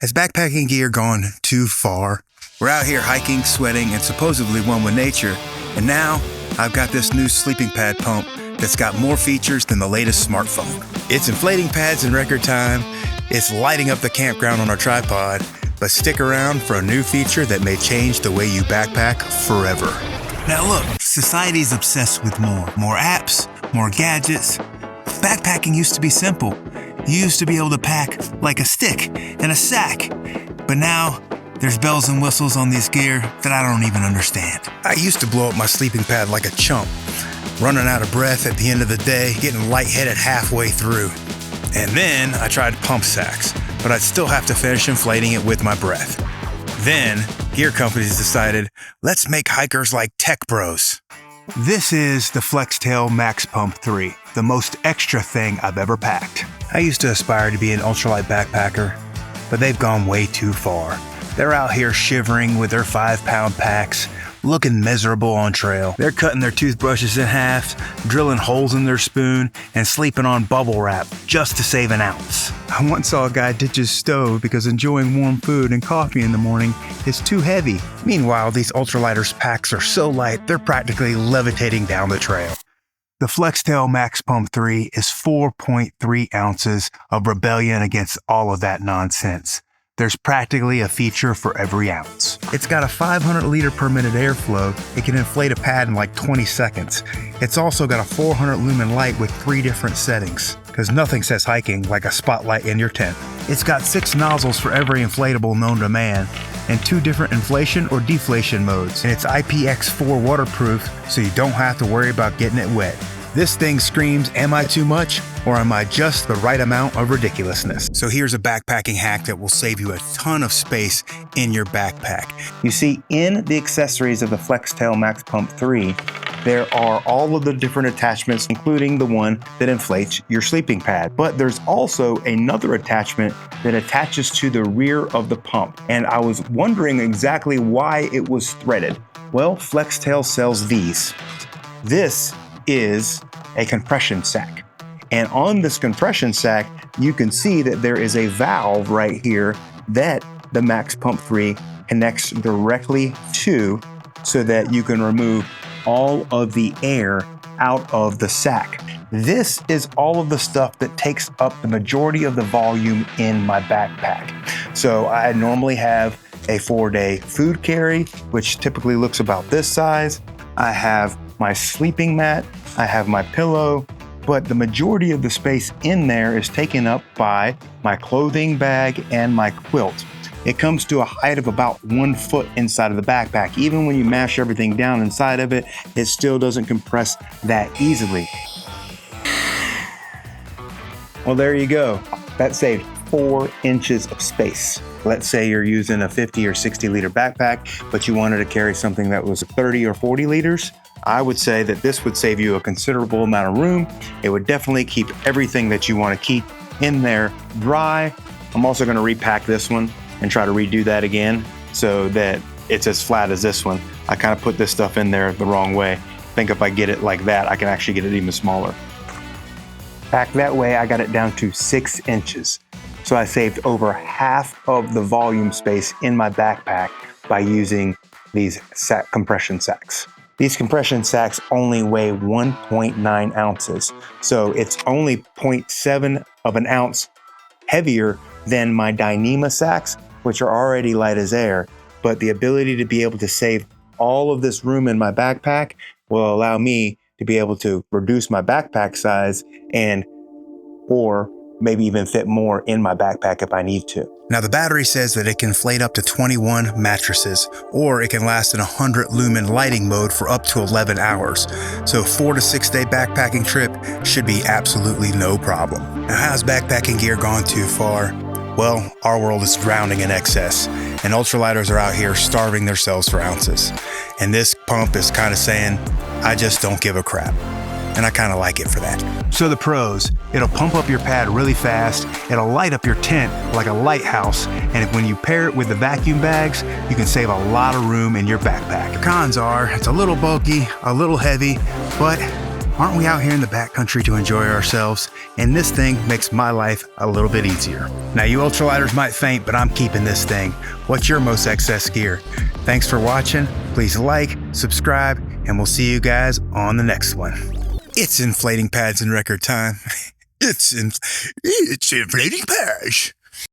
Has backpacking gear gone too far? We're out here hiking, sweating, and supposedly one with nature, and now I've got this new sleeping pad pump that's got more features than the latest smartphone. It's inflating pads in record time, it's lighting up the campground on our tripod, but stick around for a new feature that may change the way you backpack forever. Now look, society's obsessed with more apps, more gadgets. Backpacking used to be simple. You used to be able to pack like a stick and a sack, but now there's bells and whistles on this gear that I don't even understand. I used to blow up my sleeping pad like a chump, running out of breath at the end of the day, getting lightheaded halfway through. And then I tried pump sacks, but I'd still have to finish inflating it with my breath. Then gear companies decided, let's make hikers like tech bros. This is the Flextail Max Pump 3, the most extra thing I've ever packed. I used to aspire to be an ultralight backpacker, but they've gone way too far. They're out here shivering with their 5-pound packs, looking miserable on trail. They're cutting their toothbrushes in half, drilling holes in their spoon, and sleeping on bubble wrap just to save an ounce. I once saw a guy ditch his stove because enjoying warm food and coffee in the morning is too heavy. Meanwhile, these ultralighters' packs are so light, they're practically levitating down the trail. The Flextail Max Pump 3 is 4.3 ounces of rebellion against all of that nonsense. There's practically a feature for every ounce. It's got a 500 liter per minute airflow. It can inflate a pad in like 20 seconds. It's also got a 400 lumen light with 3 different settings, because nothing says hiking like a spotlight in your tent. It's got 6 nozzles for every inflatable known to man, and 2 different inflation or deflation modes. And it's IPX4 waterproof, so you don't have to worry about getting it wet. This thing screams, am I too much, or am I just the right amount of ridiculousness? So here's a backpacking hack that will save you a ton of space in your backpack. You see, in the accessories of the Flextail Max Pump 3, there are all of the different attachments, including the one that inflates your sleeping pad. But there's also another attachment that attaches to the rear of the pump. And I was wondering exactly why it was threaded. Well, Flextail sells these. This is a compression sack. And on this compression sack, you can see that there is a valve right here that the Max Pump 3 connects directly to, so that you can remove all of the air out of the sack. This is all of the stuff that takes up the majority of the volume in my backpack. So I normally have a 4-day food carry, which typically looks about this size. I have my sleeping mat, I have my pillow, but the majority of the space in there is taken up by my clothing bag and my quilt. It comes to a height of about 1 foot inside of the backpack. Even when you mash everything down inside of it, it still doesn't compress that easily. Well, there you go. That saved 4 inches of space. Let's say you're using a 50 or 60 liter backpack, but you wanted to carry something that was 30 or 40 liters. I would say that this would save you a considerable amount of room. It would definitely keep everything that you want to keep in there dry. I'm also going to repack this one and try to redo that again so that it's as flat as this one. I kind of put this stuff in there the wrong way. I think if I get it like that, I can actually get it even smaller. Back that way, I got it down to 6 inches. So I saved over half of the volume space in my backpack by using these compression sacks. These compression sacks only weigh 1.9 ounces. So it's only 0.7 of an ounce heavier than my Dyneema sacks, which are already light as air. But the ability to be able to save all of this room in my backpack will allow me to be able to reduce my backpack size or maybe even fit more in my backpack if I need to. Now the battery says that it can inflate up to 21 mattresses, or it can last in 100 lumen lighting mode for up to 11 hours. So a 4 to 6 day backpacking trip should be absolutely no problem. Now how's backpacking gear gone too far? Well, our world is drowning in excess, and ultralighters are out here starving themselves for ounces. And this pump is kind of saying, I just don't give a crap. And I kind of like it for that. So the pros, it'll pump up your pad really fast, it'll light up your tent like a lighthouse, and when you pair it with the vacuum bags, you can save a lot of room in your backpack. The cons are, it's a little bulky, a little heavy, but Aren't we out here in the backcountry to enjoy ourselves? And this thing makes my life a little bit easier. Now, you ultralighters might faint, but I'm keeping this thing. What's your most excess gear? Thanks for watching. Please like, subscribe, and we'll see you guys on the next one. It's inflating pads in record time. It's inflating pads.